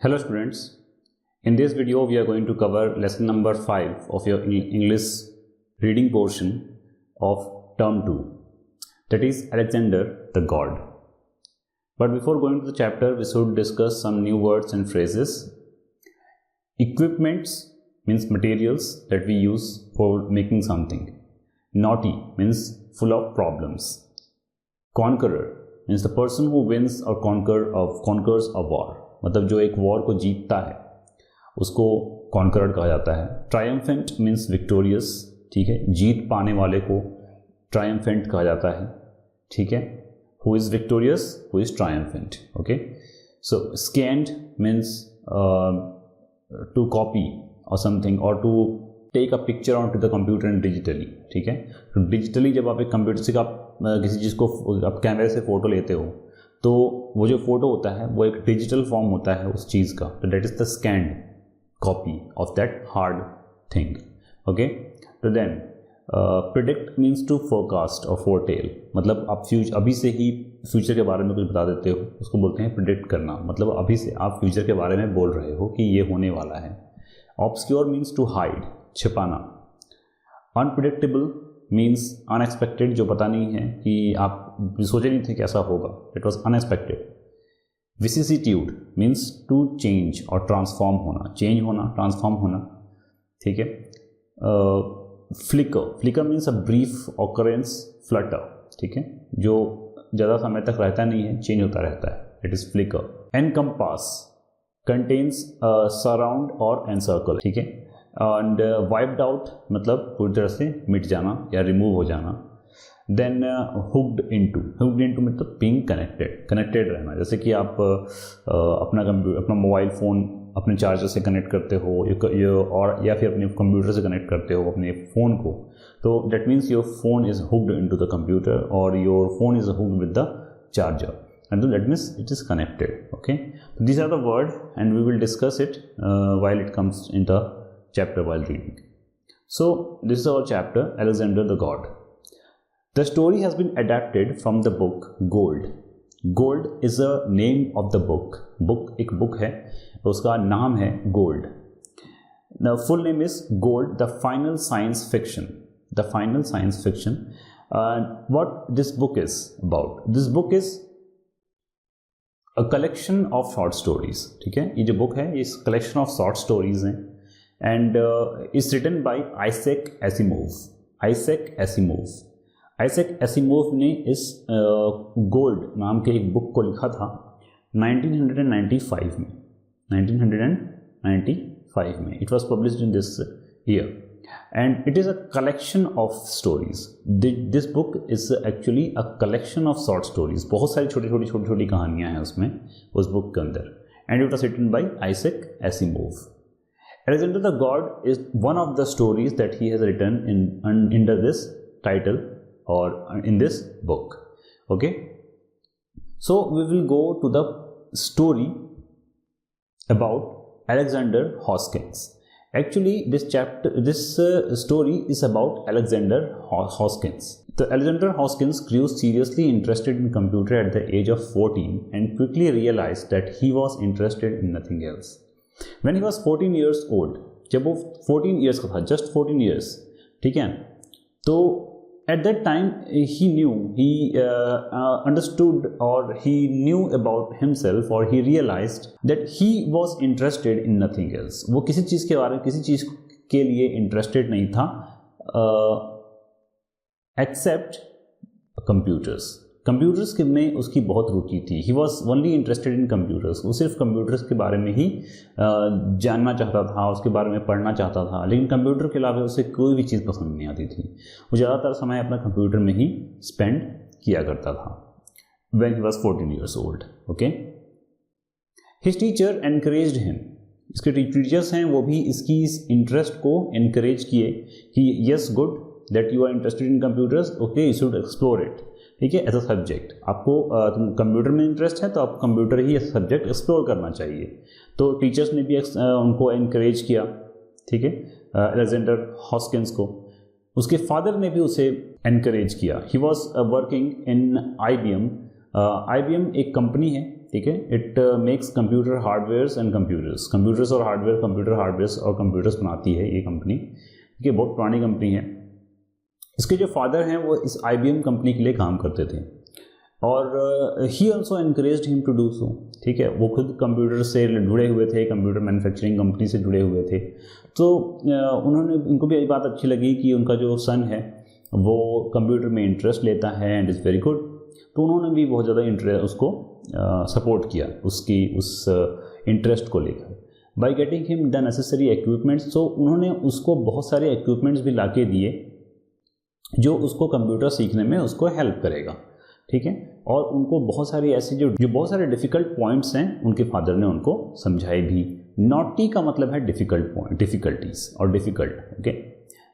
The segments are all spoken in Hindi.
Hello students, in this video we are going to cover lesson number 5 of your English reading portion of term 2, that is Alexander the God. But before going to the chapter, we should discuss some new words and phrases. Equipments means materials that we use for making something. Naughty means full of problems. Conqueror means the person who wins or conquers a war. मतलब जो एक वॉर को जीतता है उसको कॉन्करर कहा जाता है. ट्रायम्फेंट मीन्स विक्टोरियस, ठीक है, जीत पाने वाले को ट्रायम्फेंट कहा जाता है, ठीक है. Who is victorious, who is triumphant. Okay, so scanned means to copy और समथिंग और to take a picture on to the computer and digitally, ठीक है. तो डिजिटली जब आप एक कंप्यूटर से आप किसी चीज़ को आप कैमरे से फ़ोटो लेते हो तो वो जो फोटो होता है वो एक डिजिटल फॉर्म होता है उस चीज़ का. तो that is the scanned copy of that hard thing. Okay, तो then predict means to forecast और फोरटेल. मतलब आप अभी से ही फ्यूचर के बारे में कुछ बता देते हो, उसको बोलते हैं प्रिडिक्ट करना. मतलब अभी से आप फ्यूचर के बारे में बोल रहे हो कि ये होने वाला है. ऑब्सक्योर मीन्स टू हाइड, छिपाना. अनप्रिडिक्टेबल मीन्स अनएक्सपेक्टेड, जो पता नहीं है कि आप सोचे नहीं थे कि ऐसा होगा. It was unexpected. Vicissitude means to change और ट्रांसफॉर्म होना, चेंज होना, ट्रांसफॉर्म होना, ठीक है. Flicker means a brief occurrence. Flutter, ठीक है, जो ज़्यादा समय तक रहता नहीं है, चेंज होता रहता है. It is flicker. Encompass contains surround और एनसर्कल, ठीक है. एंड वाइप्ड आउट मतलब पूरी तरह से मिट जाना या रिमूव हो जाना. देन हुक्ड इनटू मतलब बीइंग कनेक्टेड रहना. जैसे कि आप अपना मोबाइल फ़ोन अपने चार्जर से कनेक्ट करते हो और या फिर अपने कंप्यूटर से कनेक्ट करते हो अपने फ़ोन को, तो that means your phone is hooked into the computer और your phone is hooked with the charger, and that means it is connected. Okay, so these are the word and we will discuss it while it comes in the chapter while reading. So this is our chapter, Alexander the God. The story has been adapted from the book Gold. Gold is a name of the book. Book एक book है, उसका नाम है Gold. The full name is Gold, the Final Science Fiction. The Final Science Fiction. What this book is about? This book is a collection of short stories. ठीक है, ये जो book है ये collection of short stories हैं and is written by Isaac Asimov. Isaac Asimov ने इस गोल्ड नाम के एक बुक को लिखा था 1995 में. 1995 में it was published in this year and it is a collection of stories. This book is actually a collection of short stories. बहुत सारी छोटी कहानियाँ हैं उसमें, उस बुक के अंदर. and it was written by Isaac Asimov. Alexander the God is one of the stories that he has written under this title or in this book. Okay, so we will go to the story about Alexander Hoskins. Actually, this story is about Alexander Hoskins. The Alexander Hoskins grew seriously interested in computer at the age of 14 and quickly realized that he was interested in nothing else. When he was 14 years old, जब वो 14 years का था, just 14 years, ठीक है, तो at that time he understood or he knew about himself or he realized that he was interested in nothing else. वो किसी चीज़ के लिए interested नहीं था except computers के में उसकी बहुत रुचि थी. He was only interested in computers. वो सिर्फ computers के बारे में ही जानना चाहता था, उसके बारे में पढ़ना चाहता था, लेकिन कंप्यूटर के अलावा उसे कोई भी चीज़ पसंद नहीं आती थी. वो ज़्यादातर समय अपना कंप्यूटर में ही स्पेंड किया करता था. When he was 14 years old. Okay. His teacher encouraged him. इसके टीचर्स हैं वो भी इसकी इस इंटरेस्ट को encourage किए कि yes good that you are interested in computers. Okay, you should explore it. ठीक है, एज अ सब्जेक्ट आपको कंप्यूटर में इंटरेस्ट है तो आपको कंप्यूटर ही एज सब्जेक्ट एक्सप्लोर करना चाहिए. तो टीचर्स ने भी उनको एनकरेज किया, ठीक है, अलेक्जेंडर हॉस्किंस को. उसके फादर ने भी उसे एनकरेज किया. He was working in IBM. IBM एक कंपनी है ठीक है, it makes computer hardwares and computers और हार्डवेयर, कंप्यूटर हार्डवेयर और कंप्यूटर्स बनाती है ये कंपनी, ठीक है, बहुत पुरानी कंपनी है। इसके जो फादर हैं वो इस IBM कंपनी के लिए काम करते थे और he also encouraged him to do so, ठीक है, वो खुद कंप्यूटर से जुड़े हुए थे, कंप्यूटर मैन्युफैक्चरिंग कंपनी से जुड़े हुए थे, तो उन्होंने, उनको भी ये बात अच्छी लगी कि उनका जो सन है वो कंप्यूटर में इंटरेस्ट लेता है एंड इज़ वेरी गुड, तो उन्होंने भी बहुत ज़्यादा इंटरेस्ट उसको सपोर्ट किया उसकी उस इंटरेस्ट को लेकर by getting him the necessary equipments. तो उन्होंने उसको बहुत सारे इक्विपमेंट्स भी ला के दिए जो उसको कंप्यूटर सीखने में उसको हेल्प करेगा, ठीक है, और उनको बहुत सारी ऐसी जो बहुत सारे डिफ़िकल्ट पॉइंट्स हैं उनके फादर ने उनको समझाए भी। नॉटी का मतलब है डिफ़िकल्ट पॉइंट, डिफ़िकल्टीज और difficult, okay.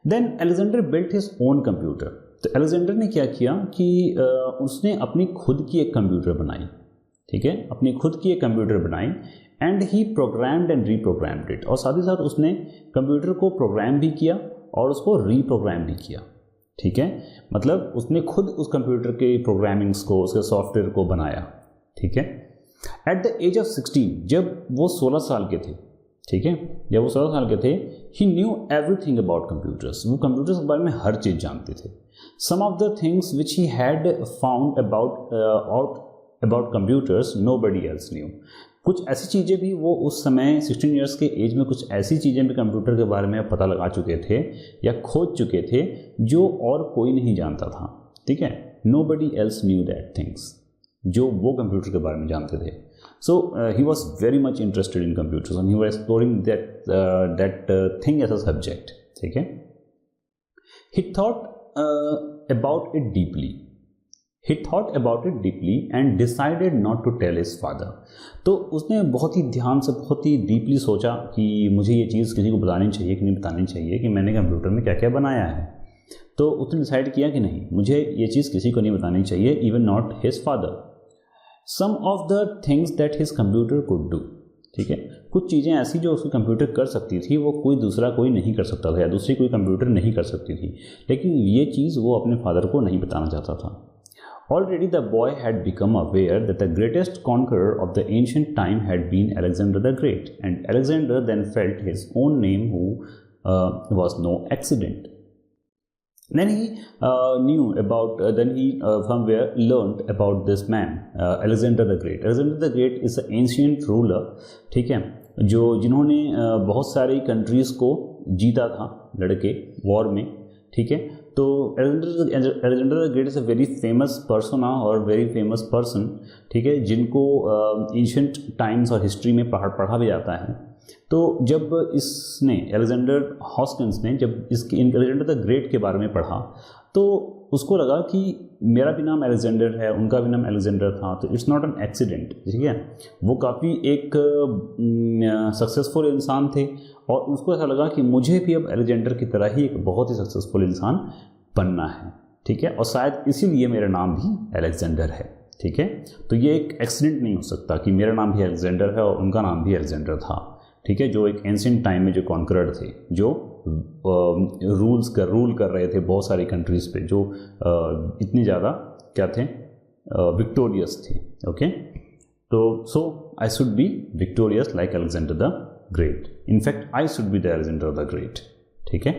Then Alexander built his own computer. तो अलेक्जेंडर ने क्या किया कि उसने अपनी खुद की एक कंप्यूटर बनाई, ठीक है, अपनी खुद की एक कंप्यूटर बनाई and he programmed and reprogrammed it, और साथ ही साथ उसने कंप्यूटर को प्रोग्राम भी किया और उसको रीप्रोग्राम भी किया, ठीक है, मतलब उसने खुद उस कंप्यूटर के प्रोग्रामिंग्स को, उसके सॉफ्टवेयर को बनाया, ठीक है। एट द एज ऑफ 16, जब वो 16 साल के थे, ठीक है, जब वो 16 साल के थे, he knew everything about computers, वो कंप्यूटर्स के बारे में हर चीज़ जानते थे। Some of the things which he had found about computers nobody else knew, कुछ ऐसी चीज़ें भी वो उस समय 16 ईयर्स के एज में कुछ ऐसी चीज़ें भी कंप्यूटर के बारे में पता लगा चुके थे या खोज चुके थे जो और कोई नहीं जानता था, ठीक है, nobody else knew that things, जो वो कंप्यूटर के बारे में जानते थे। So he was very much interested in computers and he was exploring that thing as a subject, ठीक है। He thought about it deeply and decided not to tell his father। तो उसने बहुत ही ध्यान से, बहुत ही डीपली सोचा कि मुझे ये चीज़ किसी को बतानी चाहिए कि नहीं बतानी चाहिए कि मैंने कंप्यूटर में क्या क्या बनाया है। तो उसने डिसाइड किया कि नहीं, मुझे ये चीज़ किसी को नहीं बतानी चाहिए, even not his father. Some of the things that his computer could do, ठीक है, कुछ चीज़ें ऐसी जो उसकी कंप्यूटर कर सकती थी वो कोई नहीं कर सकता था या दूसरी कोई कंप्यूटर नहीं कर सकती थी, लेकिन ये चीज़ वो अपने फादर को नहीं बताना चाहता था। Already the boy had become aware that the greatest conqueror of the ancient time had been Alexander the Great, and Alexander then felt his own name who was no accident. Then he somewhere learned about this man, Alexander the Great. Alexander the Great is an ancient ruler, ठीक है, जिन्होंने बहुत सारी कंट्रीज़ को जीता था लड़के वॉर में, ठीक है। तो Alexander the great is a very famous persona और वेरी फेमस पर्सन, ठीक है, जिनको एंशिएंट टाइम्स और हिस्ट्री में पढ़ा भी जाता है। तो जब इसने अलेक्जेंडर हॉस्किंस ने जब एलेक्जेंडर द ग्रेट के बारे में पढ़ा तो उसको लगा कि मेरा भी नाम अलेक्जेंडर है, उनका भी नाम अलेक्जेंडर था, तो इट्स नॉट एन एक्सीडेंट, ठीक है। वो काफ़ी एक सक्सेसफुल इंसान थे और उसको ऐसा लगा कि मुझे भी अब अलेक्जेंडर की तरह ही एक बहुत ही सक्सेसफुल इंसान बनना है, ठीक है, और शायद इसीलिए मेरा नाम भी अलेक्जेंडर है, ठीक है। तो ये एक एक्सीडेंट नहीं हो सकता कि मेरा नाम भी अलेक्जेंडर है और उनका नाम भी अलेक्जेंडर था, ठीक है, जो एक एंशिएंट टाइम में जो कॉन्करर थे, जो रूल कर रहे थे बहुत सारी कंट्रीज़ पे, जो इतनी ज़्यादा क्या थे, विक्टोरियस थे, ओके। तो so I should be victorious like Alexander the Great, in fact I should be the Alexander the Great, ठीक है।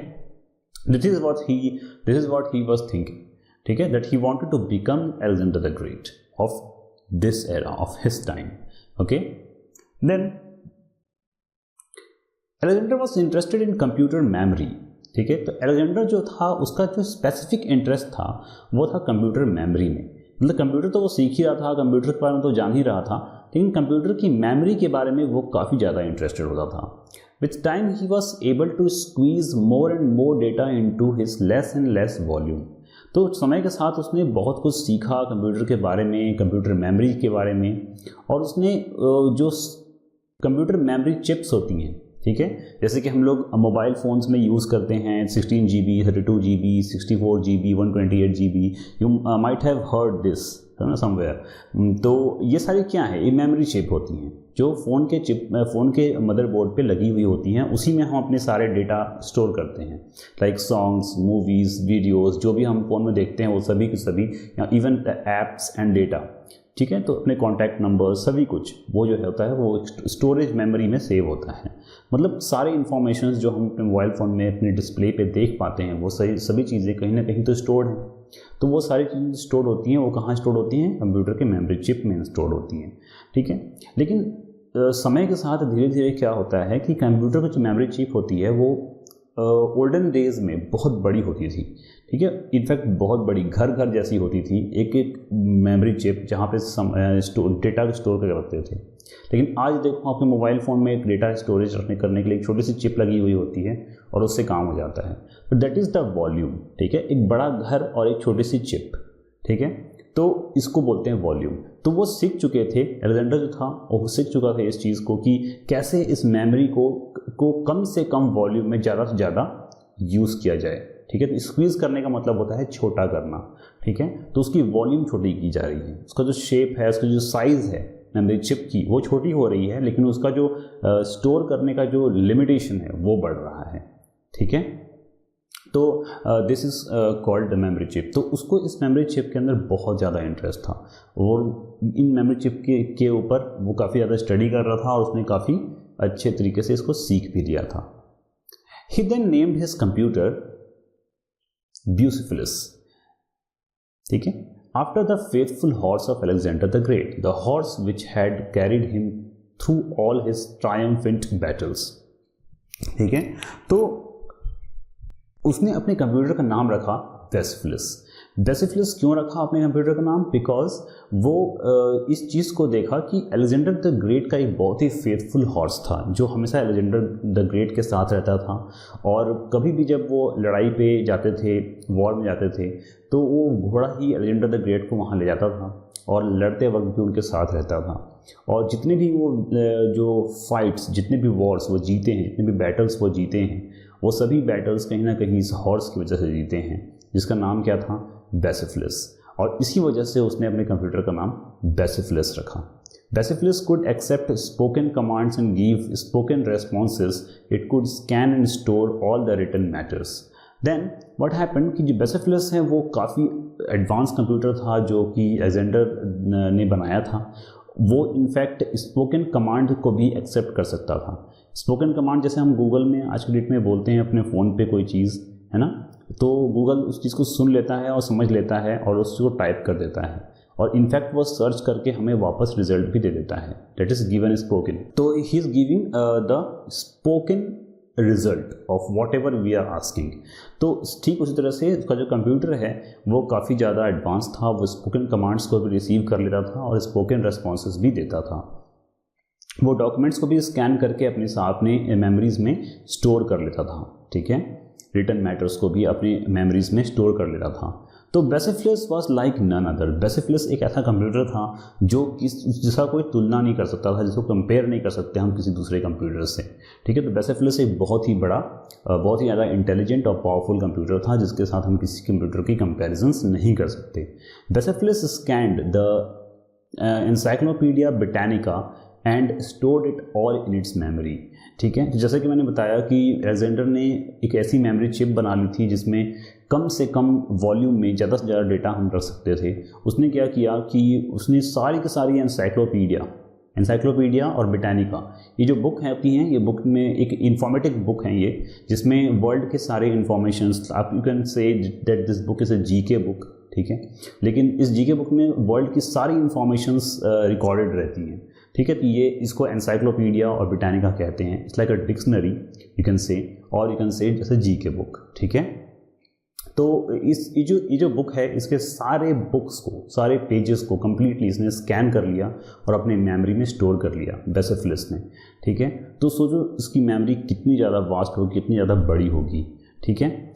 This is what he was thinking, ठीक है, that he wanted to become Alexander the Great of this era of his time, okay. Then Alexander was interested in computer memory, ठीक है। तो अलेक्जेंडर जो था उसका जो स्पेसिफिक इंटरेस्ट था वो था कंप्यूटर मेमोरी में, मतलब कंप्यूटर तो वो सीख ही रहा था, कंप्यूटर के बारे में तो जान ही रहा था, लेकिन कंप्यूटर की मेमोरी के बारे में वो काफ़ी ज़्यादा इंटरेस्टेड होता था। With time he was able to squeeze more and more data into his less and less volume. तो समय के साथ उसने बहुत कुछ सीखा कंप्यूटर के बारे में, कंप्यूटर मेमोरी के बारे में, और उसने जो कंप्यूटर मेमोरी चिप्स होती हैं, ठीक है, जैसे कि हम लोग मोबाइल फ़ोन्स में यूज़ करते हैं 16 GB, 32 GB, 64 GB, 128 GB, you might have heard this somewhere. तो ये सारी क्या है, ये मेमोरी चिप होती हैं जो फ़ोन के मदरबोर्ड पे लगी हुई होती हैं, उसी में हम अपने सारे डेटा स्टोर करते हैं, लाइक सॉन्ग्स, मूवीज़, वीडियोज़, जो भी हम फ़ोन में देखते हैं वो सभी के सभी, इवन एप्स एंड डेटा, ठीक है। तो अपने कॉन्टैक्ट नंबर सभी कुछ वो जो होता है वो स्टोरेज मेमोरी में सेव होता है। मतलब सारे इन्फॉर्मेशन जो हम अपने मोबाइल फ़ोन में अपने डिस्प्ले पे देख पाते हैं वो सभी चीज़ें कहीं ना कहीं तो स्टोर्ड हैं। तो वो सारी चीज़ें स्टोर होती हैं, वो कहाँ स्टोर होती हैं? कंप्यूटर के मेमोरी चिप में स्टोर होती हैं, ठीक है। लेकिन समय के साथ धीरे धीरे क्या होता है कि कंप्यूटर की जो मेमोरी चिप होती है वो ओल्डन डेज में बहुत बड़ी होती थी, ठीक है। इनफैक्ट बहुत बड़ी, घर घर जैसी होती थी, एक एक मेमोरी चिप जहाँ पे डेटा स्टोर करके रखते थे। लेकिन आज देखो आपके मोबाइल फ़ोन में एक डेटा स्टोरेज करने के लिए एक छोटी सी चिप लगी हुई होती है और उससे काम हो जाता है। तो दैट इज़ द वॉल्यूम, ठीक है। एक बड़ा घर और एक छोटी सी चिप, ठीक है। तो इसको बोलते हैं वॉल्यूम। तो वो सीख चुके थे, अलेक्जेंडर जो था वो सीख चुका था इस चीज़ को कि कैसे इस मेमोरी को कम से कम वॉल्यूम में ज़्यादा से ज़्यादा यूज़ किया जाए, ठीक है। तो स्क्वीज़ करने का मतलब होता है छोटा करना, ठीक है। तो उसकी वॉल्यूम छोटी की जा रही है, उसका जो शेप है, उसका जो साइज़ है मेमोरी चिप की वो छोटी हो रही है, लेकिन उसका जो स्टोर करने का जो लिमिटेशन है वो बढ़ रहा है, ठीक है। तो this is called the memory chip. तो उसको इस मेमोरी चिप के अंदर बहुत ज़्यादा इंटरेस्ट था और इन मेमोरी चिप के ऊपर वो काफ़ी ज़्यादा स्टडी कर रहा था और उसने काफ़ी अच्छे तरीके से इसको सीख भी लिया था। ही देन नेम्ड हिज कंप्यूटर ब्यूसिफिलस, ठीक है, after the faithful horse of Alexander the great, the horse which had carried him through all his triumphant battles, ठीक है। तो उसने अपने कंप्यूटर का नाम रखा बेसिफिलस। बेसिफिलस क्यों रखा अपने कंप्यूटर का नाम? बिकॉज वो इस चीज़ को देखा कि अलेक्जेंडर द ग्रेट का एक बहुत ही फेथफुल हॉर्स था जो हमेशा अलेक्जेंडर द ग्रेट के साथ रहता था और कभी भी जब वो लड़ाई पे जाते थे, वॉर में जाते थे, तो वो घोड़ा ही अलेक्जेंडर द ग्रेट को वहाँ ले जाता था और लड़ते वक्त भी उनके साथ रहता था। और जितने भी वो जो फाइट्स, जितने भी वॉर्स वो जीते हैं, जितने भी बैटल्स वो जीते हैं, वो सभी बैटल्स कहीं ना कहीं इस हॉर्स की वजह से जीते हैं, जिसका नाम क्या था? बेसिफिलस। और इसी वजह से उसने अपने कंप्यूटर का नाम बेसिफिलस रखा। बेसिफिलस could accept spoken commands and give spoken responses. It could scan and store all the written matters. Then what happened कि जो बेसिफिलस है वो काफ़ी एडवांस कंप्यूटर था जो कि अलेक्जेंडर ने बनाया था। वो इनफैक्ट स्पोकन कमांड को भी एक्सेप्ट कर सकता था। स्पोकन कमांड जैसे हम गूगल में आज के डेट में बोलते हैं अपने फ़ोन पे कोई चीज़, है ना, तो गूगल उस चीज़ को सुन लेता है और समझ लेता है और उसको टाइप कर देता है और इनफैक्ट वो सर्च करके हमें वापस रिजल्ट भी दे देता है। That is given spoken. तो he is giving the spoken result of whatever we are asking. तो ठीक उसी तरह से उसका जो कंप्यूटर है वो काफ़ी ज़्यादा एडवांस था, वो स्पोकन कमांड्स को भी रिसीव कर लेता था और स्पोकन रेस्पॉन्सेस भी देता था। वो डॉक्यूमेंट्स को भी स्कैन करके अपने साथ में मेमोरीज में स्टोर कर लेता था, ठीक है। रिटन मैटर्स को भी अपनी मेमोरीज में स्टोर कर लेता था। तो बेसिफिलस वॉज लाइक नन अदर। बेसिफिलस एक ऐसा कंप्यूटर था जो जिसका कोई तुलना नहीं कर सकता था, जिसको कंपेयर नहीं कर सकते हम किसी दूसरे कंप्यूटर से, ठीक है। तो बेसिफिलस एक बहुत ही बड़ा, बहुत ही ज़्यादा इंटेलिजेंट और पावरफुल कंप्यूटर था जिसके साथ हम किसी कंप्यूटर की कंपेरिजन्स नहीं कर सकते। बेसिफिलस scanned the Encyclopaedia Britannica and stored it all in its memory, ठीक है। तो जैसे कि मैंने बताया कि अलेक्जेंडर ने एक ऐसी मेमोरी चिप बना ली थी जिसमें कम से कम वॉल्यूम में ज़्यादा से ज़्यादा डेटा हम रख सकते थे। उसने क्या किया कि उसने सारी की सारी एनसाइक्लोपीडिया और ब्रिटानिका, ये जो बुक है होती हैं, ये बुक में एक इंफॉर्मेटिव बुक है ये, जिसमें वर्ल्ड के सारे इन्फॉर्मेशंस, आप you can say that this book is a GK book, ठीक है। लेकिन इस जीके बुक में वर्ल्ड की सारी इन्फॉर्मेशंस रिकॉर्डेड रहती हैं, ठीक है। तो ये इसको एनसाइक्लोपीडिया और ब्रिटानिका कहते हैं। It's like a dictionary you can say, और यू कैन से जैसे जीके बुक, ठीक है। तो ये जो बुक है, इसके सारे बुक्स को, सारे पेजेस को कम्प्लीटली इसने स्कैन कर लिया और अपने मेमोरी में स्टोर कर लिया बेसिफिलस ने, ठीक है। तो सोचो इसकी मेमोरी कितनी ज़्यादा वास्ट होगी, कितनी ज़्यादा बड़ी होगी, ठीक है।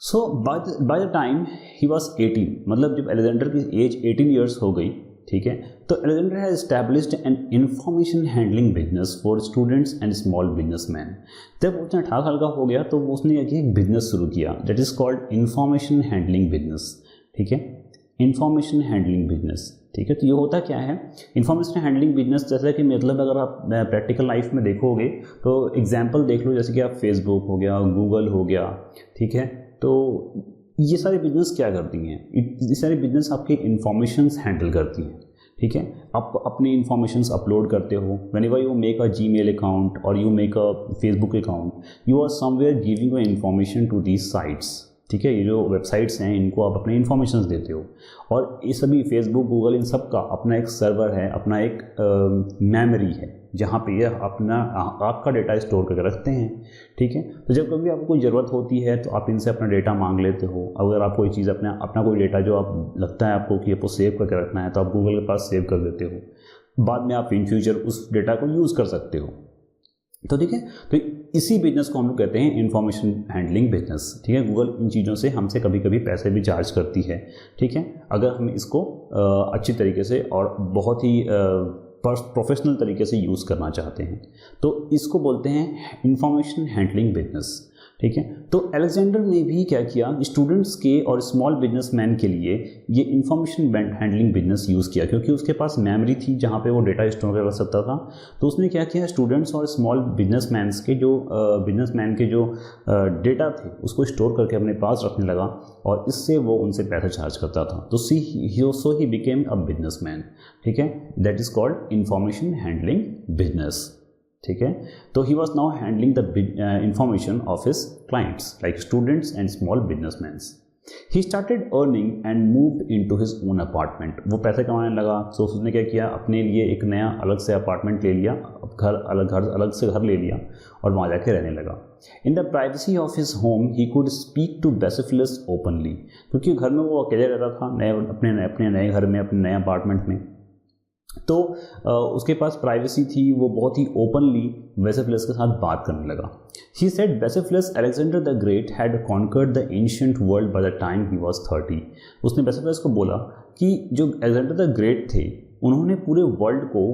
So by the time he was 18, मतलब जब अलेक्जेंडर की एज 18 ईयर्स हो गई, ठीक है, तो Alexander has established an information handling business for students and small businessman. जब उसने 18 साल का हो गया तो उसने एक बिजनेस शुरू किया, that is called information handling business, ठीक है। इंफॉर्मेशन हैंडलिंग बिजनेस, ठीक है। तो ये होता क्या है इंफॉर्मेशन हैंडलिंग बिजनेस? जैसे कि मतलब अगर आप प्रैक्टिकल लाइफ में देखोगे तो एग्जाम्पल देख लो, जैसे कि आप फेसबुक हो गया, गूगल हो गया, ठीक है। तो ये सारे बिजनेस क्या करती हैं? ये सारे बिजनेस आपके इंफॉर्मेशंस हैंडल करती हैं, ठीक है, आप अपनी इन्फॉर्मेशंस अपलोड करते हो, whenever you make a Gmail account और you make a Facebook account, you are somewhere giving your information to these sites. ठीक है, ये जो वेबसाइट्स हैं इनको आप अपने इन्फॉर्मेशन देते हो, और ये सभी फेसबुक, गूगल, इन सब का अपना एक सर्वर है, अपना एक मेमोरी है जहाँ पे ये अपना आपका डेटा स्टोर करके रखते हैं। ठीक है, तो जब कभी आपको कोई ज़रूरत होती है तो आप इनसे अपना डेटा मांग लेते हो। अगर आप कोई चीज़ अपना कोई डेटा जो आप लगता है आपको कि आपको सेव करके रखना है तो आप गूगल के पास सेव कर देते हो, बाद में आप इन फ्यूचर उस डेटा को यूज़ कर सकते हो। तो ठीक है, तो इसी बिजनेस को हम लोग कहते हैं इंफॉर्मेशन हैंडलिंग बिजनेस। ठीक है, गूगल इन चीज़ों से हमसे कभी कभी पैसे भी चार्ज करती है। ठीक है, अगर हम इसको अच्छी तरीके से और बहुत ही प्रोफेशनल तरीके से यूज़ करना चाहते हैं तो इसको बोलते हैं इंफॉर्मेशन हैंडलिंग बिजनेस। ठीक है, तो अलेक्जेंडर ने भी क्या किया, स्टूडेंट्स के और स्मॉल बिजनेसमैन के लिए ये इंफॉर्मेशन हैंडलिंग बिजनेस यूज़ किया, क्योंकि उसके पास मेमोरी थी जहाँ पे वो डेटा स्टोर कर सकता था। तो उसने क्या किया, स्टूडेंट्स और स्मॉल बिजनेसमैन के जो डेटा थे उसको स्टोर करके अपने पास रखने लगा, और इससे वो उनसे पैसा चार्ज करता था। तो सो ही बिकेम अ बिजनेसमैन। ठीक है, that is called information handling business. ठीक है, तो he was now handling the information of his clients like students and small businessman. He started earning and moved into his own apartment. वो पैसे कमाने लगा, तो उसने क्या किया, अपने लिए एक नया अलग से अपार्टमेंट ले लिया, अलग से घर ले लिया और वहाँ जाके रहने लगा। In the privacy of his home he could speak to Baciphilus openly, क्योंकि घर में वो अकेले रहता था, अपने नए घर में, अपने नए अपार्टमेंट में, तो उसके पास प्राइवेसी थी, वो बहुत ही ओपनली बैसिफिलस के साथ बात करने लगा। He said Baciphilus Alexander the Great had conquered the ancient world by the time he was 30। उसने बैसिफिलस को बोला कि जो अलेक्जेंडर द ग्रेट थे उन्होंने पूरे वर्ल्ड को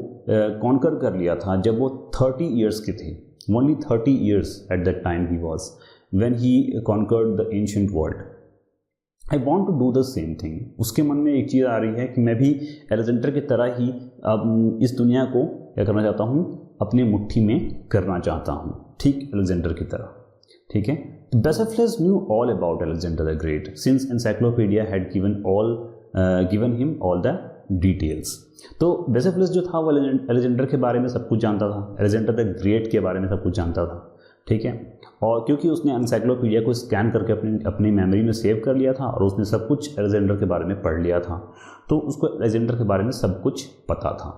कॉन्कर कर लिया था जब वो 30 ईयर्स के थे। Only 30 years at that time he was when he conquered the ancient world. I want to do the same thing. उसके मन में एक चीज़ आ रही है कि मैं भी अलेक्जेंडर की तरह ही इस दुनिया को क्या करना चाहता हूँ, अपनी मुट्ठी में करना चाहता हूँ, ठीक अलेक्जेंडर की तरह। ठीक है, Baciphilus knew all about Alexander the Great since encyclopedia had given him all the details. तो बैसिफिलस जो था वो अलेक्जेंडर के बारे में सब कुछ जानता था, अलेक्जेंडर द ग्रेट के बारे में सब कुछ जानता था। ठीक है, और क्योंकि उसने एनसाइक्लोपीडिया को स्कैन करके अपनी मेमोरी में सेव कर लिया था और उसने सब कुछ अलेक्जेंडर के बारे में पढ़ लिया था, तो उसको अलेक्जेंडर के बारे में सब कुछ पता था।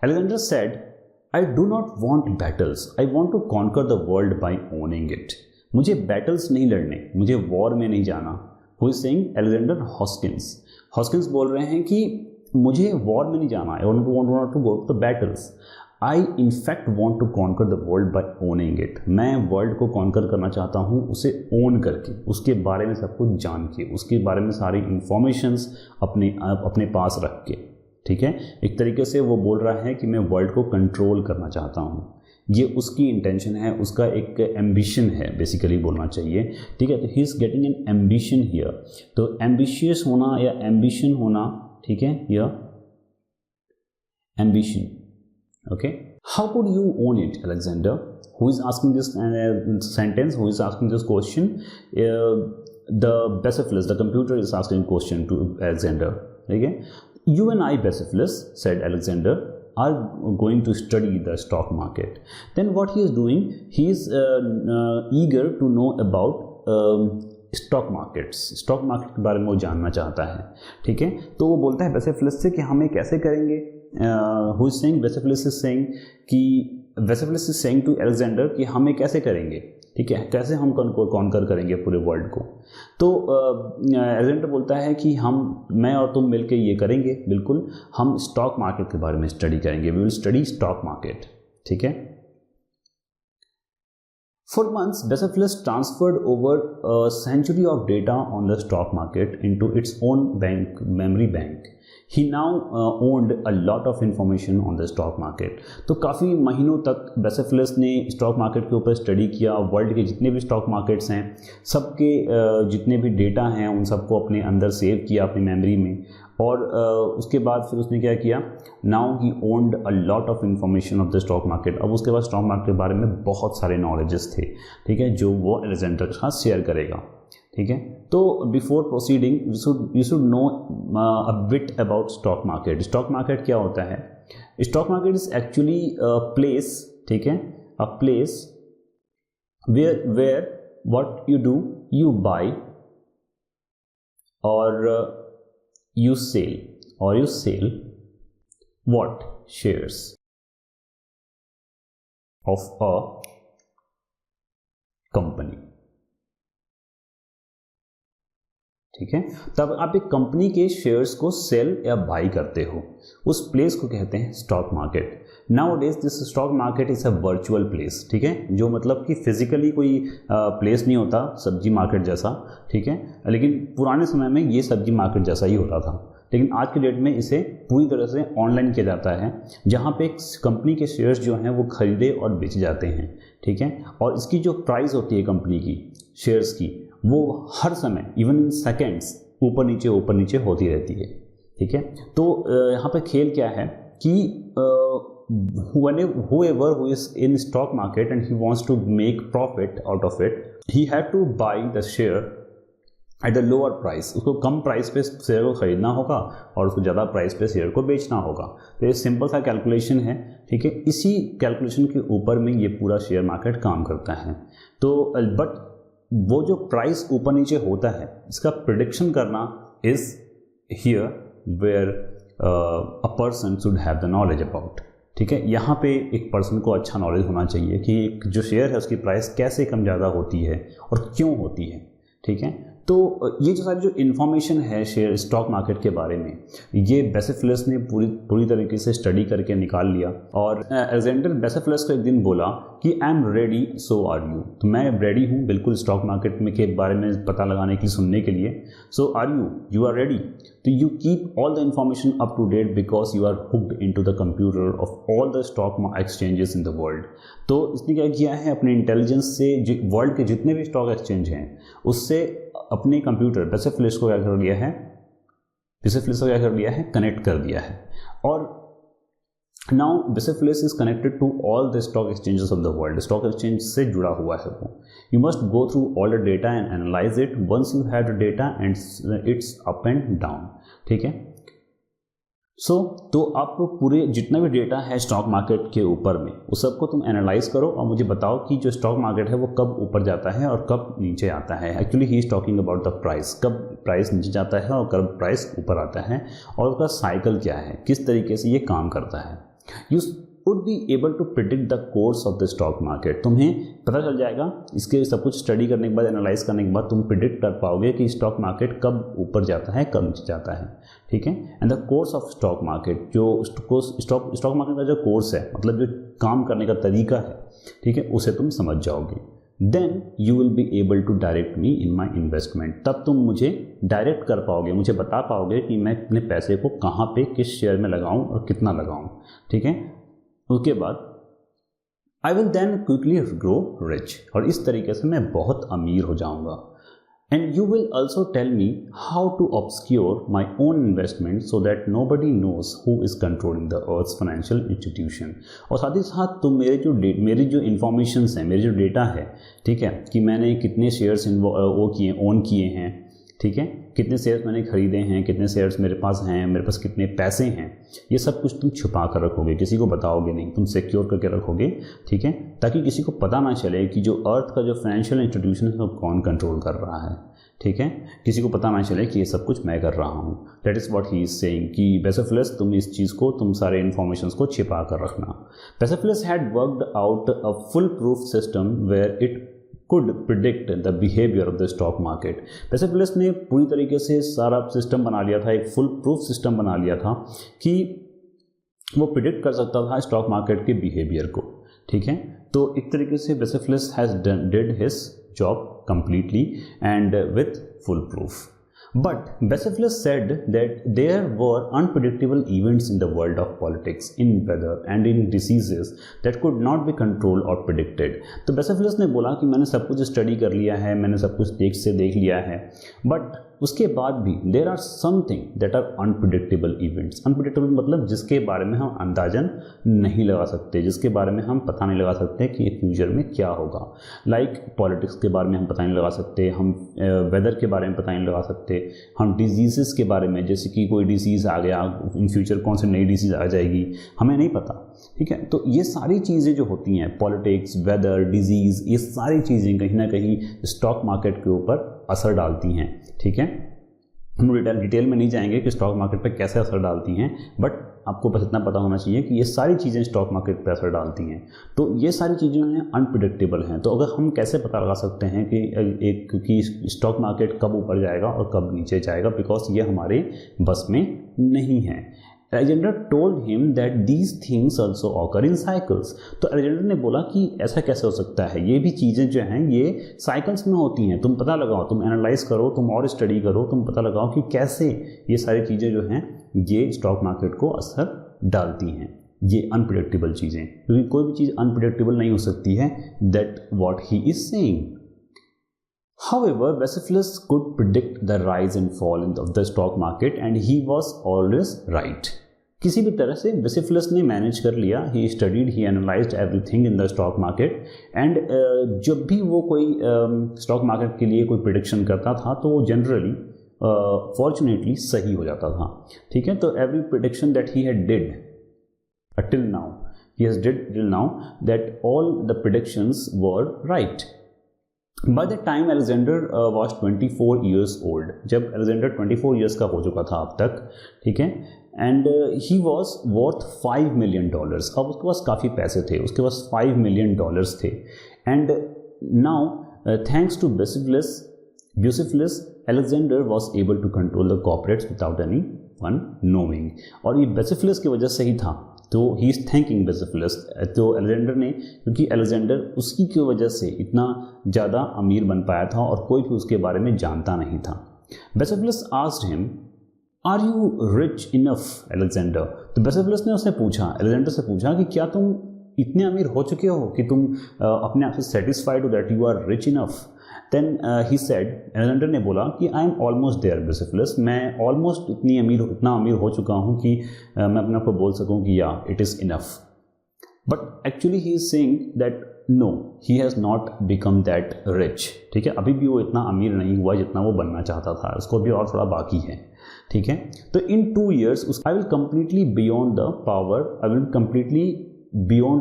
Alexander said, I do not want battles, I want to conquer the world by owning it. मुझे बैटल्स नहीं लड़ने, मुझे वॉर में नहीं जाना। Who is saying? Alexander Hoskins बोल रहे हैं कि मुझे वॉर में नहीं जाना, I want to go to the battles, I in fact want to conquer the world by owning it. मैं वर्ल्ड को कॉन्कर करना चाहता हूँ उसे ओन करके, उसके बारे में सब कुछ जान के, उसके बारे में सारी इंफॉर्मेशंस अपने पास रख के। ठीक है, एक तरीके से वो बोल रहा है कि मैं वर्ल्ड को कंट्रोल करना चाहता हूँ। ये उसकी इंटेंशन है, उसका एक एम्बिशन है बेसिकली बोलना चाहिए। ठीक है, तो he is getting an ambition here. तो एम्बिशियस होना या एम्बिशन होना, ठीक है, या ambition. Okay, how could you own it, Alexander? Who is asking this sentence? Who is asking this question? The Bacillus, the computer is asking question to Alexander. Okay, you and I, Bacillus, said Alexander, are going to study the stock market. Then what he is doing? He is eager to know about stock market के बारे में वो जानना चाहता है। ठीक है, तो वो बोलता है बैसिफिलस से कि हमें कैसे करेंगे। Who is saying? Baciphilus is saying to Alexander कि हमें कैसे करेंगे। ठीक है, कैसे हम कॉन्कर करेंगे पूरे वर्ल्ड को। तो अलेक्जेंडर बोलता है कि मैं और तुम मिलकर ये करेंगे, बिल्कुल, हम स्टॉक मार्केट के बारे में स्टडी करेंगे, we will study stock market. ठीक है, For months, Bacillus transferred over a century of data on the stock market into its own memory bank. He now owned a lot of information on the stock market. तो काफ़ी महीनों तक बैसिफिलस ने स्टॉक मार्केट के ऊपर स्टडी किया। वर्ल्ड के जितने भी स्टॉक मार्केट्स हैं, सबके जितने भी डेटा हैं उन सबको अपने अंदर सेव किया अपनी मेमोरी में। और उसके बाद फिर उसने क्या किया, now he owned a lot of information of the stock market. अब उसके बाद स्टॉक मार्केट के बारे में बहुत सारे नॉलेजेस थे। ठीक है, जो वो अलेक्जेंडर के साथ शेयर करेगा। ठीक है। तो before proceeding you should know a bit about stock market. Stock market क्या होता है? Stock market is actually place, ठीक है, a place where what you do, you buy और you sell what shares of a company, ठीक है। तब आप एक कंपनी के शेयर्स को सेल या बाई करते हो, उस प्लेस को कहते हैं stock market. Now days this stock market is a virtual place, ठीक है, जो मतलब कि फिजिकली कोई प्लेस नहीं होता सब्जी मार्केट जैसा, ठीक है, लेकिन पुराने समय में ये सब्जी मार्केट जैसा ही होता था। लेकिन आज के डेट में इसे पूरी तरह से ऑनलाइन किया जाता है, जहाँ पे एक कंपनी के शेयर्स जो हैं वो खरीदे और बेचे जाते हैं, ठीक है। और इसकी जो प्राइस होती है कंपनी की शेयर्स की, वो हर समय इवन इन सेकेंड्स ऊपर नीचे होती रहती है, ठीक है। तो यहाँ पे खेल क्या है कि whoever who is in stock market and he wants to make profit out of it, he had to buy the share at a lower price। उसको कम प्राइस पे शेयर को खरीदना होगा और उसको ज़्यादा प्राइस पे शेयर को बेचना होगा। तो ये सिंपल सा कैलकुलेशन है, ठीक है। इसी कैलकुलेशन के ऊपर में ये पूरा शेयर मार्केट काम करता है। तो बट वो जो प्राइस ऊपर नीचे होता है, इसका प्रिडिक्शन करना is here where a person should have the knowledge about, ठीक है। यहाँ पे एक पर्सन को अच्छा नॉलेज होना चाहिए कि जो शेयर है उसकी प्राइस कैसे कम ज़्यादा होती है और क्यों होती है, ठीक है। तो ये जो सारी जो इन्फॉर्मेशन है शेयर स्टॉक मार्केट के बारे में, ये बेसेफिलस ने पूरी तरीके से स्टडी करके निकाल लिया। और अलेक्जेंडर बेसेफिलस को एक दिन बोला कि I am ready, so are you. तो मैं रेडी हूँ बिल्कुल स्टॉक मार्केट में के बारे में पता लगाने के लिए, सुनने के लिए। So are you, you are ready. तो you keep all the information up to date because you are hooked into the computer of all the stock exchanges in the world. तो इसने क्या किया है, अपने इंटेलिजेंस से वर्ल्ड के जितने भी स्टॉक एक्सचेंज हैं उससे अपने कंप्यूटर बेसेफिलस को क्या कर लिया है, कनेक्ट कर दिया है। और now Baciphilus is connected to all the stock exchanges of the world. Stock exchange से जुड़ा हुआ है वो। You must go through all the data and analyse it once you have the data and it's up and down, ठीक है। तो आप पूरे जितना भी डेटा है स्टॉक मार्केट के ऊपर में, उस सबको तुम एनालाइज करो और मुझे बताओ कि जो स्टॉक मार्केट है वो कब ऊपर जाता है और कब नीचे आता है। Actually he is talking about the price, कब प्राइस नीचे जाता है और कब प्राइस ऊपर आता है, और उसका साइकिल क्या है, किस तरीके से ये काम करता है। You would be able to predict the course of the stock market. तुम्हें पता चल जाएगा, इसके सब कुछ स्टडी करने के बाद, एनालाइज करने के बाद तुम प्रिडिक्ट कर पाओगे कि स्टॉक मार्केट कब ऊपर जाता है, कब नीचे जाता है, ठीक है। And the course of stock market, जो स्टॉक मार्केट का जो कोर्स है, मतलब जो काम करने का तरीका है, ठीक है, उसे तुम समझ जाओगे। Then you will be able to direct me in my investment. तब तुम मुझे डायरेक्ट कर पाओगे, मुझे बता पाओगे कि मैं अपने पैसे को कहाँ पे किस शेयर में लगाऊं और कितना लगाऊं, ठीक है। उसके बाद I will then quickly grow rich, और इस तरीके से मैं बहुत अमीर हो जाऊंगा। And you will also tell me how to obscure my own investment so that nobody knows who is controlling the earth's financial institution. और साथ ही साथ तुम मेरी जो इन्फॉर्मेशन है, मेरी जो डेटा है, ठीक है, कि मैंने कितने शेयर्स ओन किए हैं, ठीक है, कितने शेयर्स मैंने खरीदे हैं, कितने शेयर्स मेरे पास हैं, मेरे पास कितने पैसे हैं, ये सब कुछ तुम छुपा कर रखोगे, किसी को बताओगे नहीं, तुम सिक्योर करके रखोगे, ठीक है, ताकि किसी को पता ना चले कि जो अर्थ का जो फाइनेंशियल इंस्टीट्यूशन है वो कौन कंट्रोल कर रहा है, ठीक है। किसी को पता ना चले कि ये सब कुछ मैं कर रहा हूँ। That is what he is saying कि बेसेफिलस तुम इस चीज़ को, तुम सारे इन्फॉर्मेशन को छिपा कर रखना। Baciphilus had worked out a foolproof system where it could predict the behavior of the stock market। Baciphilus ने पूरी तरीके से सारा सिस्टम बना लिया था, एक फुल प्रूफ सिस्टम बना लिया था कि वो प्रिडिक्ट कर सकता था स्टॉक मार्केट के बिहेवियर को, ठीक है। तो एक तरीके से Baciphilus has did his job completely and with full proof। But Becephalus said that there were unpredictable events in the world of politics, in weather and in diseases that could not be controlled or predicted। तो Becephalus ने बोला कि मैंने सब कुछ स्टडी कर लिया है, मैंने सब कुछ देख लिया है, बट उसके बाद भी there are something that are unpredictable events. Unpredictable मतलब जिसके बारे में हम अंदाजन नहीं लगा सकते, जिसके बारे में हम पता नहीं लगा सकते कि फ्यूचर में क्या होगा। लाइक पॉलिटिक्स के बारे में हम पता नहीं लगा सकते, हम वेदर के बारे में पता नहीं लगा सकते, हम डिजीज़ के बारे में, जैसे कि कोई डिसीज़ आ गया इन फ्यूचर कौन सी नई डिसीज़ आ जाएगी हमें नहीं पता, ठीक है। तो ये सारी चीज़ें जो होती हैं, पॉलिटिक्स, वेदर, डिजीज़, ये सारी चीज़ें कहीं ना कहीं स्टॉक मार्केट के ऊपर असर डालती हैं, ठीक है। हम डिटेल में नहीं जाएंगे कि स्टॉक मार्केट पर कैसे असर डालती हैं, बट आपको बस इतना पता होना चाहिए कि ये सारी चीज़ें स्टॉक मार्केट पर असर डालती हैं। तो ये सारी चीज़ें हैं अनप्रिडिक्टेबल हैं। तो अगर हम कैसे पता लगा सकते हैं कि स्टॉक मार्केट कब ऊपर जाएगा और कब नीचे जाएगा, बिकॉज ये हमारे बस में नहीं है। Alexander told him that these things also occur in cycles. तो अलेक्जेंडर ने बोला कि ऐसा कैसे हो सकता है, ये भी चीज़ें जो हैं ये साइकिल्स में होती हैं। तुम पता लगाओ, तुम एनालाइज करो, तुम और स्टडी करो, तुम पता लगाओ कि कैसे ये सारी चीज़ें जो हैं ये स्टॉक मार्केट को असर डालती हैं, ये अनप्रिडिक्टेबल चीज़ें, क्योंकि कोई भी चीज़ अनप्रिडिक्टेबल नहीं हो सकती है। That what he is saying. However, Vasilis could predict the rise and fall of the stock market and he was always right. किसी भी तरह से वेसिफिलस ने मैनेज कर लिया। He studied, he analysed everything in the stock market and जब भी वो कोई स्टॉक मार्केट के लिए कोई प्रिडिक्शन करता था तो वो जनरली फॉर्चुनेटली सही हो जाता था, ठीक है। तो every prediction that he had did till now, he has did till now, that all the predictions were right. By the time Alexander was 24 years old, जब Alexander 24 years का हो चुका था अब तक, ठीक है, and he was worth $5 million। अब उसके पास काफ़ी पैसे थे, उसके पास $5 million थे। and now thanks to Bucephalus, Alexander was able to control the corporates without anyone knowing। और ये Bucephalus की वजह से ही था, तो ही इज़ थैंकिंग Bucephalus। तो अलेक्जेंडर ने, क्योंकि अलेक्जेंडर उसकी की वजह से इतना ज़्यादा अमीर बन पाया था और कोई भी उसके बारे में जानता नहीं था। Bucephalus asked him, are you rich enough Alexander. तो Bucephalus ने उससे पूछा, अलेक्जेंडर से पूछा कि क्या तुम इतने अमीर हो चुके हो कि तुम अपने आप से सेटिस्फाइड हो that you are rich enough. Then he said, Alexander ने बोला कि I am almost there Bucephalus, मैं ऑलमोस्ट इतना अमीर हो चुका हूँ कि मैं अपने आप को बोल सकूँ कि या it is enough. But actually he is saying that no, he has not become that rich, ठीक है। अभी भी वो इतना अमीर नहीं हुआ जितना वो बनना चाहता था, उसको भी और थोड़ा बाकी है, ठीक है। तो इन 2 years I will completely beyond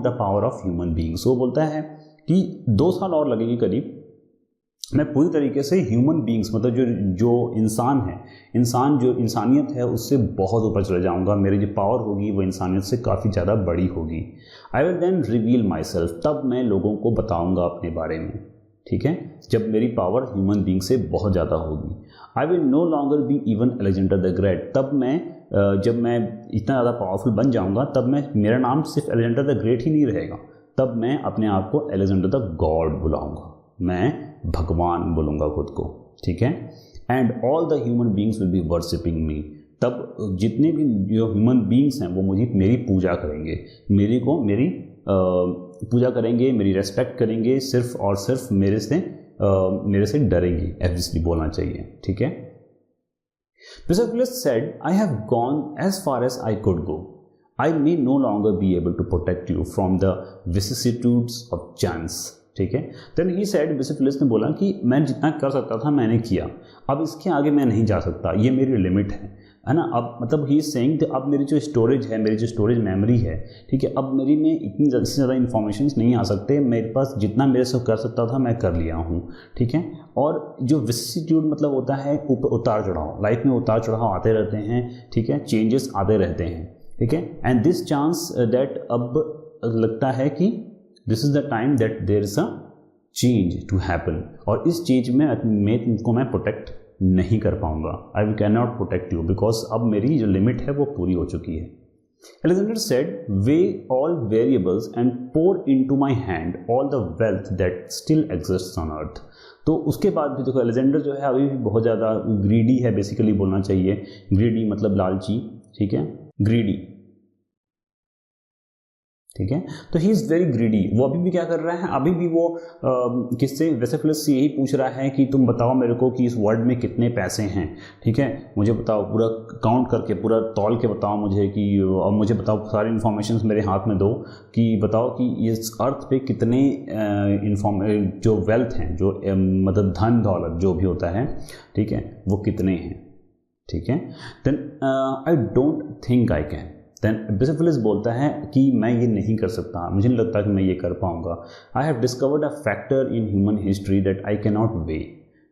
the power of human beings. वो बोलता है कि 2 साल और लगेगी करीब, मैं पूरी तरीके से ह्यूमन बींग्स मतलब जो इंसान है, जो इंसानियत है उससे बहुत ऊपर चले जाऊंगा। मेरी जो पावर होगी वो इंसानियत से काफ़ी ज़्यादा बड़ी होगी। I will then reveal myself, तब मैं लोगों को बताऊंगा अपने बारे में, ठीक है, जब मेरी पावर ह्यूमन बींग से बहुत ज़्यादा होगी। I will no longer be even Alexander the great, तब मैं जब मैं इतना ज़्यादा पावरफुल बन जाऊँगा तब मेरा नाम सिर्फ अलेक्जेंडर द ग्रेट ही नहीं रहेगा, तब मैं अपने आप को अलेक्जेंडर द गॉड बुलाऊँगा, मैं भगवान बोलूँगा खुद को, ठीक है। And all the human beings will be worshipping me, तब जितने भी जो ह्यूमन बींग्स हैं वो मेरी पूजा करेंगे, मेरी पूजा करेंगे, मेरी रेस्पेक्ट करेंगे, सिर्फ और सिर्फ मेरे से डरेंगे, एब्वियसली बोलना चाहिए, ठीक है। Bucephalus said, I have gone as far as I could go. I may no longer be able to protect you from the vicissitudes of chance, ठीक है। देन ही सेड, Bucephalus ने बोला कि मैं जितना कर सकता था मैंने किया, अब इसके आगे मैं नहीं जा सकता, ये मेरी लिमिट है ना। अब मतलब ही इज सेइंग कि अब मेरी जो स्टोरेज है, मेरी जो स्टोरेज मेमोरी है, ठीक है, अब मेरी में इससे ज़्यादा इन्फॉर्मेशन नहीं आ सकते, मेरे पास जितना मेरे से कर सकता था मैं कर लिया हूँ, ठीक है। और जो विसिट्यूड मतलब होता है उतार चढ़ाव, लाइफ में उतार चढ़ाव आते रहते हैं, ठीक है, चेंजेस आते रहते हैं, ठीक है। एंड दिस चांस दैट अब लगता है कि this is the time that there is a change to happen, और इस चेंज में तुमको मैं प्रोटेक्ट नहीं कर पाऊंगा। आई can not protect you because अब मेरी जो लिमिट है वो पूरी हो चुकी है। Alexander said, weigh all variables and pour into my hand all the wealth that still exists on earth। तो उसके बाद भी देखो अलेक्जेंडर जो है अभी भी बहुत ज़्यादा ग्रीडी है, बेसिकली बोलना चाहिए। ग्रीडी मतलब लालची, ठीक है, ग्रीडी। ठीक है। तो ही इज़ वेरी ग्रीडी, वो अभी भी क्या कर रहा है, अभी भी वो किससे, वेसेफिलस से यही पूछ रहा है कि तुम बताओ मेरे को कि इस वर्ल्ड में कितने पैसे हैं, ठीक है, मुझे बताओ, पूरा काउंट करके, पूरा तौल के बताओ मुझे कि, और मुझे बताओ सारी इन्फॉर्मेशन मेरे हाथ में दो कि बताओ कि इस अर्थ पे कितने जो वेल्थ हैं, जो मतलब धन दौलत जो भी होता है, ठीक है, वो कितने हैं, ठीक है। Then I don't think I can, then Baciphilus बोलता है कि मैं ये नहीं कर सकता, मुझे नहीं लगता कि मैं ये कर पाऊंगा। I have discovered a factor in human history that I can not weigh,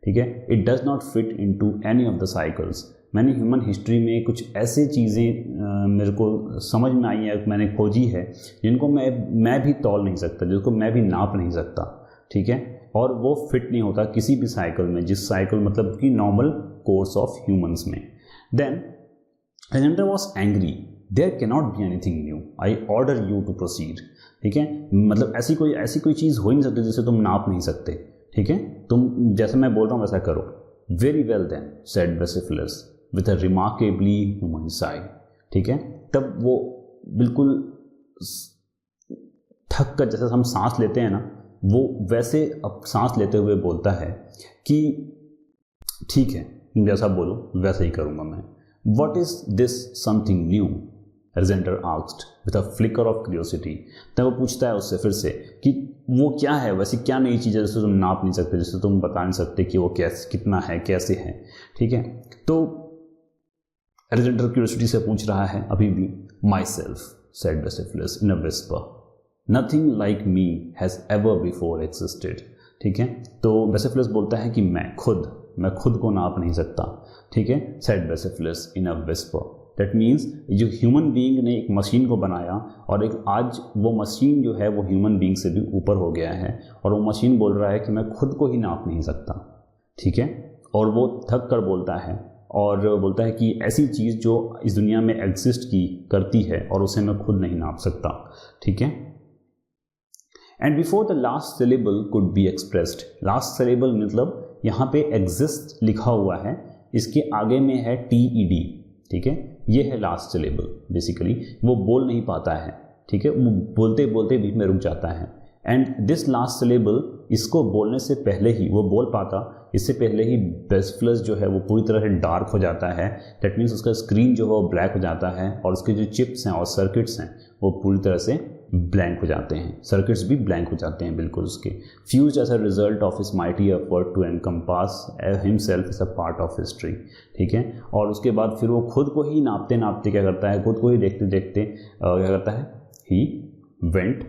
ठीक है, it does not fit into any of the cycles. मैंने ह्यूमन हिस्ट्री में कुछ ऐसी चीज़ें मेरे को समझ में आई है, मैंने खोजी है, जिनको मैं भी तौल नहीं सकता, जिसको मैं भी नाप नहीं सकता, ठीक है, और वो फिट नहीं होता किसी भी साइकिल में, जिस साइकिल मतलब कि नॉर्मल कोर्स ऑफ ह्यूमंस में। Then Alexander was angry, there cannot be anything new, I order you to proceed, ठीक है, मतलब ऐसी कोई चीज़ हो ही नहीं सकती जिसे तुम नाप नहीं सकते, ठीक है, तुम जैसे मैं बोल रहा हूँ वैसा करो। Very well then said Baciphilus with a remarkably human sigh, ठीक है, तब वो बिल्कुल थक कर, जैसे हम सांस लेते हैं ना, वो वैसे अब सांस लेते हुए बोलता है कि ठीक है, जैसा बोलो वैसा ही करूँगा मैं। What is this something new? Alexander asked with a flicker of curiosity. तब वो पूछता है उससे फिर से कि वो क्या है, वैसी क्या नई चीज़ है जिसे तुम नाप नहीं सकते, जिसे तुम बता नहीं सकते कि वो कैसे, कितना है, कैसे है, ठीक है। तो अलेक्जेंडर क्यूरियोसिटी से पूछ रहा है अभी भी। Myself, said Bucephalus in a whisper. Nothing like me has ever before existed. ठीक है, तो Bucephalus बोलता है कि मैं खुद को नाप नहीं सकता, ठीक है, said Bucephalus in a whisper. That means जो ह्यूमन बीइंग ने एक मशीन को बनाया और एक आज वो मशीन जो है वो ह्यूमन बीइंग से भी ऊपर हो गया है, और वो मशीन बोल रहा है कि मैं खुद को ही नाप नहीं सकता, ठीक है, और वो थक कर बोलता है और बोलता है कि ऐसी चीज़ जो इस दुनिया में एग्जिस्ट करती है और उसे मैं खुद नहीं नाप सकता, ठीक है। And before the last syllable could be expressed, last syllable मतलब यहाँ पे एग्जिस्ट लिखा हुआ है, इसके आगे में है TED, ठीक है, ये है लास्ट सिलेबल, बेसिकली वो बोल नहीं पाता है, ठीक है, वो बोलते बोलते बीच में रुक जाता है। एंड दिस लास्ट सिलेबल, इसको बोलने से पहले ही वो बोल पाता, इससे पहले ही बेसिफिलस जो है वो पूरी तरह से डार्क हो जाता है। दैट मीन्स उसका स्क्रीन जो है वो ब्लैक हो जाता है और उसके जो चिप्स हैं और सर्किट्स हैं वो पूरी तरह से ब्लैंक हो जाते हैं, सर्किट्स भी ब्लैंक हो जाते हैं बिल्कुल उसके। Fused as a result of his mighty effort to encompass himself is a part of history, ठीक है। और उसके बाद फिर वो खुद को ही नापते नापते क्या करता है, खुद को ही देखते देखते क्या करता है, ही वेंट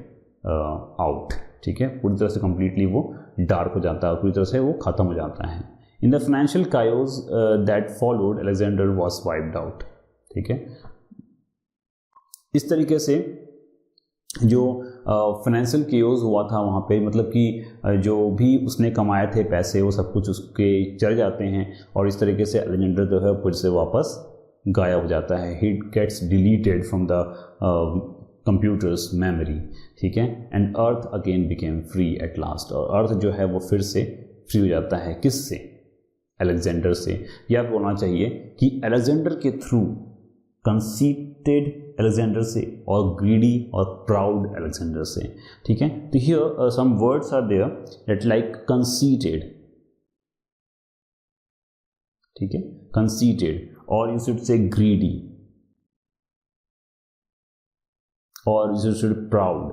आउट, ठीक है, पूरी तरह से कंप्लीटली वो डार्क हो जाता है, पूरी तरह से वो ख़त्म हो जाता है। In the financial chaos that followed Alexander was wiped out, ठीक है। इस तरीके से जो फाइनेंशियल केओस हुआ था वहाँ पे, मतलब कि जो भी उसने कमाए थे पैसे वो सब कुछ उसके चढ़ जाते हैं और इस तरीके से अलेक्जेंडर जो है फिर से वापस गायब हो जाता है। He gets deleted from the computer's memory, ठीक है, and earth again became free at last, और अर्थ जो है वो फिर से फ्री हो जाता है, किससे, अलेक्जेंडर से। यह बोलना चाहिए कि अलेक्जेंडर के थ्रू, कंसीटेड अलेक्जेंडर से और ग्रीडी और प्राउड अलेक्जेंडर से, ठीक है। तो here some words are there that like conceited, ठीक है, कंसीटेड, और यू शुड से ग्रीडी, और यू शुड प्राउड,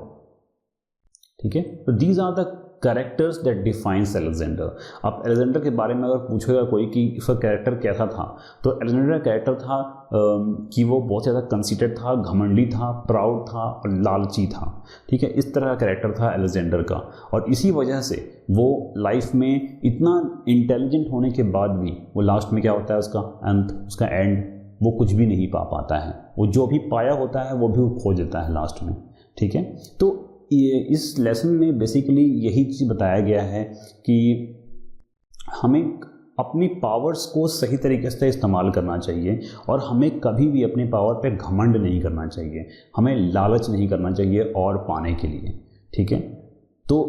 ठीक है। तो these are the characters that defines Alexander. अब अलेक्जेंडर के बारे में अगर पूछेगा कोई कि उसका कैरेक्टर कैसा था, तो अलेक्जेंडर का कैरेक्टर था कि वो बहुत ज़्यादा कंसीटेड था, घमंडी था, प्राउड था और लालची था, ठीक है, इस तरह का कैरेक्टर था अलेक्जेंडर का। और इसी वजह से वो लाइफ में इतना इंटेलिजेंट होने के बाद भी वो लास्ट में क्या होता है, उसका अंत, उसका एंड, वो कुछ भी नहीं पा पाता है, वो जो भी पाया होता है वो भी वो खो देता है लास्ट में, ठीक है। तो ये इस लेसन में बेसिकली यही चीज़ बताया गया है कि हमें अपनी पावर्स को सही तरीके से इस्तेमाल करना चाहिए और हमें कभी भी अपने पावर पे घमंड नहीं करना चाहिए, हमें लालच नहीं करना चाहिए और पाने के लिए, ठीक है। तो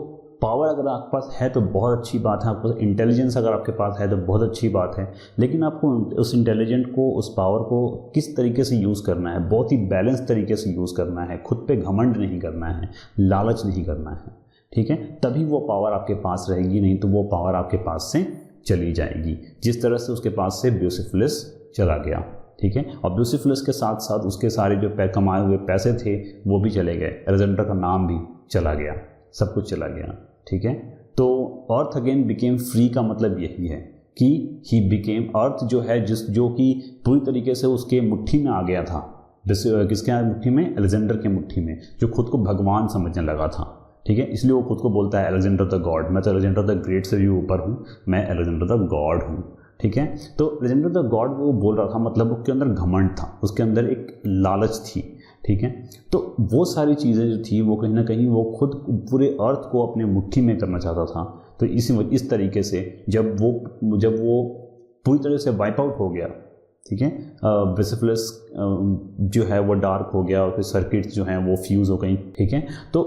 पावर अगर आपके पास है तो बहुत अच्छी बात है, आपके पास इंटेलिजेंस अगर आपके पास है तो बहुत अच्छी बात है, लेकिन आपको उस इंटेलिजेंट को, उस पावर को किस तरीके से यूज़ करना है, बहुत ही बैलेंस तरीके से यूज़ करना है, खुद पे घमंड नहीं करना है, लालच नहीं करना है, ठीक है, तभी वो पावर आपके पास रहेगी, नहीं तो वो पावर आपके पास से चली जाएगी। जिस तरह से उसके पास से ब्यूसिफुलस चला गया, ठीक है, और ब्यूसिफुलस के साथ साथ उसके सारे जो कमाए हुए पैसे थे वो भी चले गए, अलेक्जेंडर का नाम भी चला गया, सब कुछ चला गया, ठीक है। तो अर्थ अगेन बिकेम फ्री का मतलब यही है कि ही बिकेम, अर्थ जो है जो कि पूरी तरीके से उसके मुट्ठी में आ गया था, किसके मुट्ठी में, अलेक्जेंडर के मुट्ठी में, जो खुद को भगवान समझने लगा था, ठीक है, इसलिए वो खुद को बोलता है अलेक्जेंडर द गॉड, मैं तो अलेक्जेंडर द ग्रेट से भी ऊपर हूँ, मैं अलेक्जेंडर द गॉड हूँ, ठीक है। तो अलेक्जेंडर द गॉड वो बोल रहा था, मतलब उसके अंदर घमंड था, उसके अंदर एक लालच थी, ठीक है। तो वो सारी चीज़ें जो थी वो कहीं ना कहीं वो खुद पूरे अर्थ को अपने मुट्ठी में करना चाहता था। तो इस तरीके से जब वो पूरी तरह से वाइप आउट हो गया, ठीक है, ब्यूसिफुलस जो है वो डार्क हो गया और फिर सर्किट्स जो हैं वो फ्यूज़ हो गई, ठीक है। तो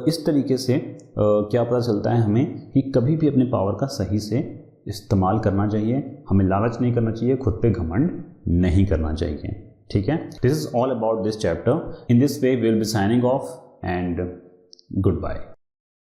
इस तरीके से क्या पता चलता है हमें कि कभी भी अपने पावर का सही से इस्तेमाल करना चाहिए, हमें लालच नहीं करना चाहिए, खुद पे घमंड नहीं करना चाहिए, ठीक है। This is all about this chapter. In this way we will be signing off and good bye.